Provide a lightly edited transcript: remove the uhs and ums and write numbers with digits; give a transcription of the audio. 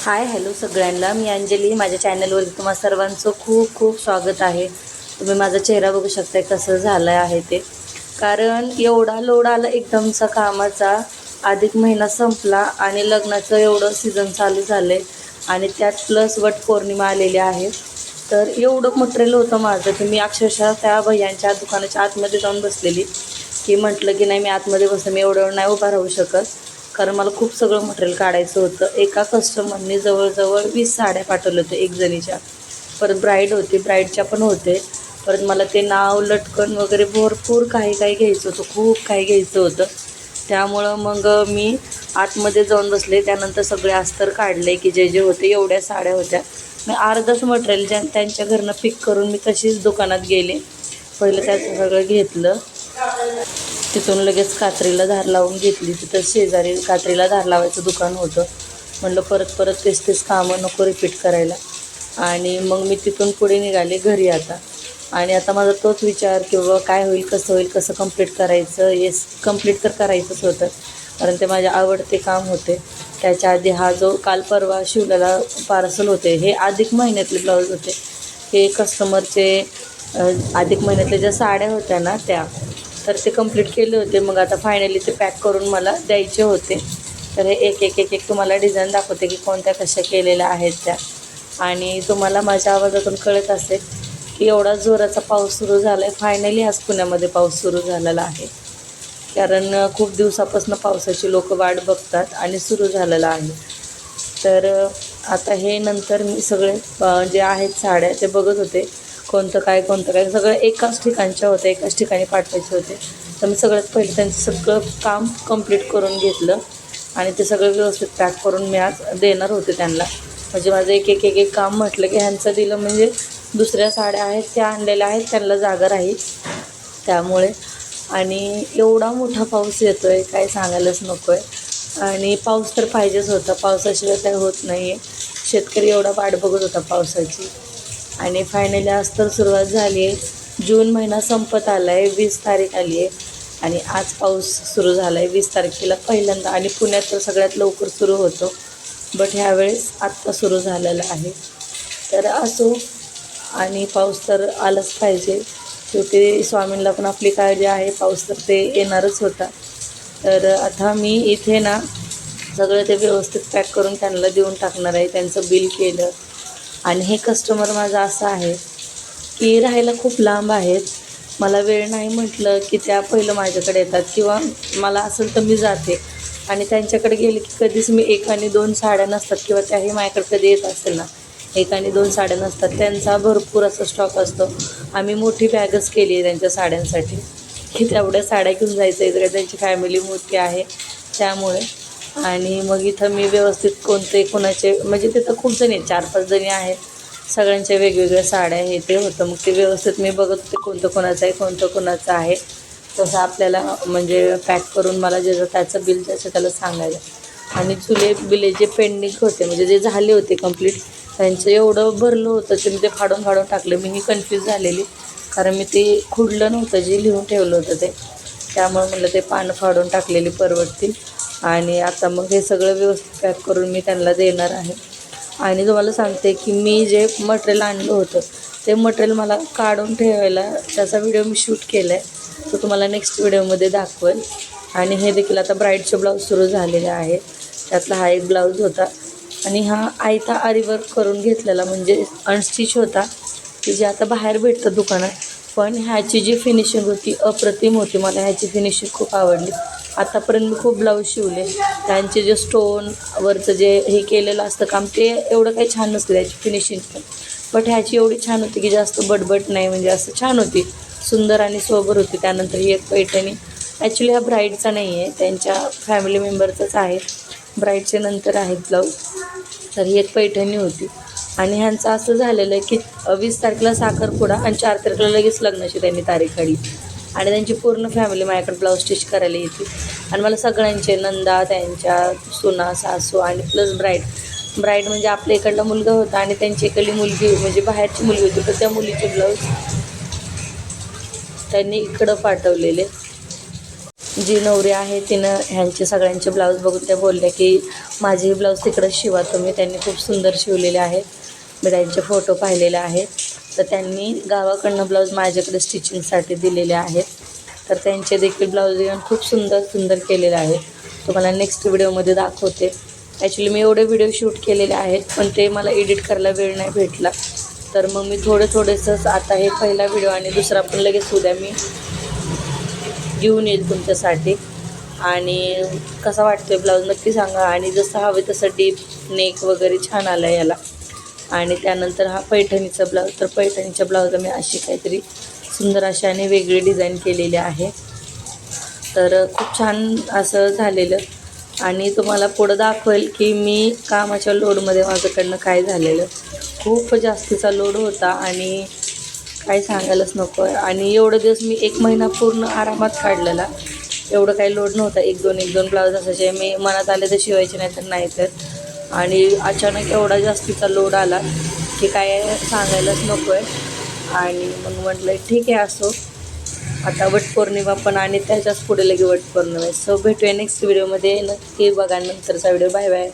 Hi hello सगळ्यांना, मी अंजली. माझ्या चॅनलवर तुम्हा सर्वांचं खूप खूप स्वागत आहे. तुम्ही माझा चेहरा बघू शकताय कसं झालं आहे ते. कारण एवढा लोड आला एकदमचा कामाचा. अधिक महिना संपला आणि लग्नाचं एवढं सीझन चालू झालं आहे आणि त्यात प्लस वटपौर्णिमा आलेली आहे. तर एवढं मटेरियल होतं माझं की मी अक्षरशः त्या भैयांच्या दुकानाच्या आतमध्ये जाऊन बसलेली, की म्हटलं की नाही मी आतमध्ये बसते, मी एवढं नाही उभा राहू शकत. कारण मला खूप सगळं मटेरियल काढायचं होतं. एका कस्टमरने जवळजवळ 20 साड्या पाठवल्या होत्या एक जणीच्या. परत ब्राईड होती, ब्राईडच्या पण होते. परत मला ते नाव लटकन वगैरे भरपूर काही काही घ्यायचं होतं, खूप काही घ्यायचं होतं. त्यामुळं मग मी आतमध्ये जाऊन बसले. त्यानंतर सगळे अस्तर काढले की जे जे होते. एवढ्या साड्या होत्या. मी अर्धच मटेरियल त्यांच्या घरनं पिक करून मी तशीच दुकानात गेले. पहिलं त्याचं सगळं घेतलं. तिथून लगेच कात्रीला धार लावून घेतली. तिथं शेजारी कात्रीला धार लावायचं दुकान होतं. म्हटलं परत परत तेच तेच कामं नको रिपीट करायला. आणि मग मी तिथून पुढे निघाले घरी आता. आणि आता माझा तोच विचार की बाबा काय होईल, कसं होईल, कसं कंप्लीट करायचं. येस, कंप्लीट तर करायचंच होतं कारण ते माझे आवडते काम होते. त्याच्या आधी हा जो काल परवा शिवलेला पार्सल होते, हे अधिक महिन्यातले ब्लाऊज होते. हे कस्टमरचे अधिक महिन्यातल्या ज्या साड्या होत्या ना त्या, तर ते कंप्लीट केले होते. मग आता फायनली ते पॅक करून मला द्यायचे होते. तर हे एक एक एक एक तुम्हाला डिझाईन दाखवते की कोणत्या कशा केलेल्या आहेत त्या. आणि तुम्हाला माझ्या आवाजातून कळत असेल की एवढा जोराचा पाऊस सुरू झाला आहे. फायनली आज पुण्यामध्ये पाऊस सुरू झालेला आहे. कारण खूप दिवसापासून पावसाची लोक वाट बघतात आणि सुरू झालेलं आहे. तर आता हे नंतर मी सगळे जे आहेत साड्या ते बघत होते, कोणतं काय सगळं एकाच ठिकाणच्या होत्या, एकाच ठिकाणी पाठवायचे होते. तर मी सगळ्यात पहिले त्यांचं सगळं काम कंप्लीट करून घेतलं आणि ते सगळं व्यवस्थित पॅक करून मी आज देणार होते त्यांना. म्हणजे माझं एक एक एक एक काम म्हटलं की ह्यांचं दिलं म्हणजे दुसऱ्या साड्या आहेत त्या आणलेल्या आहेत, त्यांना जागा राहील त्यामुळे. आणि एवढा मोठा पाऊस येतो आहे काय सांगायलाच नको आहे. आणि पाऊस तर पाहिजेच होता, पावसाशिवाय काही होत नाही आहे. शेतकरी एवढा वाट बघत होता पावसाची. आणि फायनली आज तर सुरुवात झाली आहे. जून महिना संपत आला आहे, 20 तारीख आली आहे आणि आज पाऊस सुरू झाला आहे 20 तारखेला पहिल्यांदा. आणि पुण्यात तर सगळ्यात लवकर सुरू होतो, बट ह्यावेळेस आत्ता सुरू झालेला आहे. तर असो, आणि पाऊस तर आलाच पाहिजे. शेवटी स्वामींना पण आपली काळजी आहे, पाऊस तर ते येणारच होता. तर आता मी इथे ना सगळं ते व्यवस्थित पॅक करून त्यांना देऊन टाकणार आहे. त्यांचं बिल केलं. आणि हे कस्टमर माझं असं आहे की राहायला खूप लांब आहेत. मला वेळ नाही म्हटलं की त्या पहिलं माझ्याकडे येतात, किंवा मला असेल तर मी जाते. आणि त्यांच्याकडे गेले की कधीच मी 1 आणि 2 साड्या नसतात, किंवा त्याही माझ्याकडे कधी येत असेल ना 1 आणि 2 साड्या नसतात. त्यांचा भरपूर असा स्टॉक असतो. आम्ही मोठी बॅगच केली आहे त्यांच्या साड्यांसाठी की तेवढ्या साड्या घेऊन जायचं आहे. त्यांची फॅमिली मोठी आहे त्यामुळे. आणि मग इथं मी व्यवस्थित कोणते कोणाचे, म्हणजे तिथं खूप जणी आहेत, 4-5 जणी आहेत. सगळ्यांच्या वेगवेगळ्या साड्या हे ते होतं. मग ते व्यवस्थित मी बघत होते कोणतं कोणाचं आहे, कोणतं कोणाचं आहे. तसं आपल्याला म्हणजे पॅक करून मला जे त्याचं बिल त्याचं त्याला सांगायचं. आणि जुले बिले जे पेंडिंग होते, म्हणजे जे झाले होते कंप्लीट, त्यांचं एवढं भरलं होतं ते मी ते फाडून फाडून टाकलं. मीही कन्फ्यूज झालेली कारण मी ते खुडलं नव्हतं जे लिहून ठेवलं होतं ते. त्यामुळे म्हटलं ते पानं फाडून टाकलेली परवडतील. आणि आता मग हे सगळं व्यवस्थित पॅक करून मी त्यांना देणार आहे. आणि तुम्हाला सांगते की मी जे मटेरियल आणलं होतं ते मटेरियल मला काढून ठेवायला त्याचा व्हिडिओ मी शूट केला आहे, तो तुम्हाला नेक्स्ट व्हिडिओमध्ये दाखवेल. आणि हे देखील आता ब्राईडचे ब्लाऊज सुरू झालेले आहेत. त्यातला हा एक ब्लाऊज होता. आणि हा आयता आरीवर्क करून घेतलेला, म्हणजे अनस्टिच होता, की जे आता बाहेर भेटतं दुकानात. पण ह्याची जी फिनिशिंग होती अप्रतिम होती. मला ह्याची फिनिशिंग खूप आवडली. आतापर्यंत मी खूप ब्लाऊज शिवले, त्यांचे जे स्टोनवरचं जे हे केलेलं असतं काम ते एवढं काही छान नसतं त्याची फिनिशिंग पण. बट ह्याची एवढी छान होती की जास्त बटबट नाही, म्हणजे असं छान होती, सुंदर आणि सोबर होती. त्यानंतर ही एक पैठणी, ॲक्च्युली हा ब्राईडचा नाही आहे, त्यांच्या फॅमिली मेंबरचाच आहे. ब्राईडचे नंतर आहेत ब्लाऊज. तर ही एक पैठणी होती. आणि ह्यांचं असं झालेलं आहे की 20 तारखेला साखरपुडा आणि 4 तारखेला लगेच लग्नाची त्यांनी तारीख काढली. आणि त्यांची पूर्ण फॅमिली माझ्याकडे ब्लाऊज स्टिच करायला येते. आणि मला सगळ्यांचे, नंदा, त्यांच्या सुना, सासू आणि प्लस ब्राईड म्हणजे आपल्या इकडला मुलगा होता आणि त्यांची इकडली मुलगी म्हणजे बाहेरची मुलगी होती, तर त्या मुलीचे ब्लाऊज त्यांनी इकडं पाठवलेले. जी नवरी आहे तिनं ह्यांचे सगळ्यांचे ब्लाऊज बघून त्या बोलल्या की माझे ब्लाऊज तिकडं शिवा तुम्ही. त्यांनी खूप सुंदर शिवलेले आहेत. मी त्यांचे फोटो पाहिलेले आहेत. तर त्यांनी गावाकडनं ब्लाऊज माझ्याकडे स्टिचिंगसाठी दिलेले आहेत. तर त्यांचे देखील ब्लाऊज येऊन खूप सुंदर सुंदर केलेले आहेत. तुम्हाला नेक्स्ट व्हिडिओमध्ये दाखवते. ॲक्च्युली मी एवढे व्हिडिओ शूट केलेले आहेत पण ते मला एडिट करायला वेळ नाही भेटला. तर मग मी थोडंसंच आता हे पहिला व्हिडिओ आणि दुसरा पण लगेच उद्या मी घेऊन येईल तुमच्यासाठी. आणि कसा वाटतो आहे ब्लाऊज नक्की सांगा. आणि जसं हवे तसं डीप नेक वगैरे छान आलं आहे याला. आणि त्यानंतर हा पैठणीचा ब्लाऊज. तर पैठणीच्या ब्लाऊजला मी अशी काहीतरी सुंदर अशाने वेगळी डिझाईन केलेली आहे. तर खूप छान असं झालेलं. आणि तुम्हाला पुढं दाखवेल की मी कामाच्या लोडमध्ये माझ्याकडनं काय झालेलं. खूप जास्तीचा लोड होता आणि काय सांगायलाच नको आहे. आणि एवढं दिवस मी 1 महिना पूर्ण आरामात काढलेला. एवढं काही लोड नव्हता. एक दोन ब्लाऊज असायचे मी मनात आले तर शिवायचे, नाही तर नाही तर. आणि अचानक एवढा जास्तीचा लोड आला की काय सांगायलाच नको आहे. आणि मग म्हटलं ठीक आहे असो. आता वटपौर्णिमा पण आणि त्याच्याच पुढे लगे वटपौर्णिमा आहे. सो भेटूया नेक्स्ट व्हिडिओमध्ये. नक्की बघा नंतरचा व्हिडिओ. Bye bye.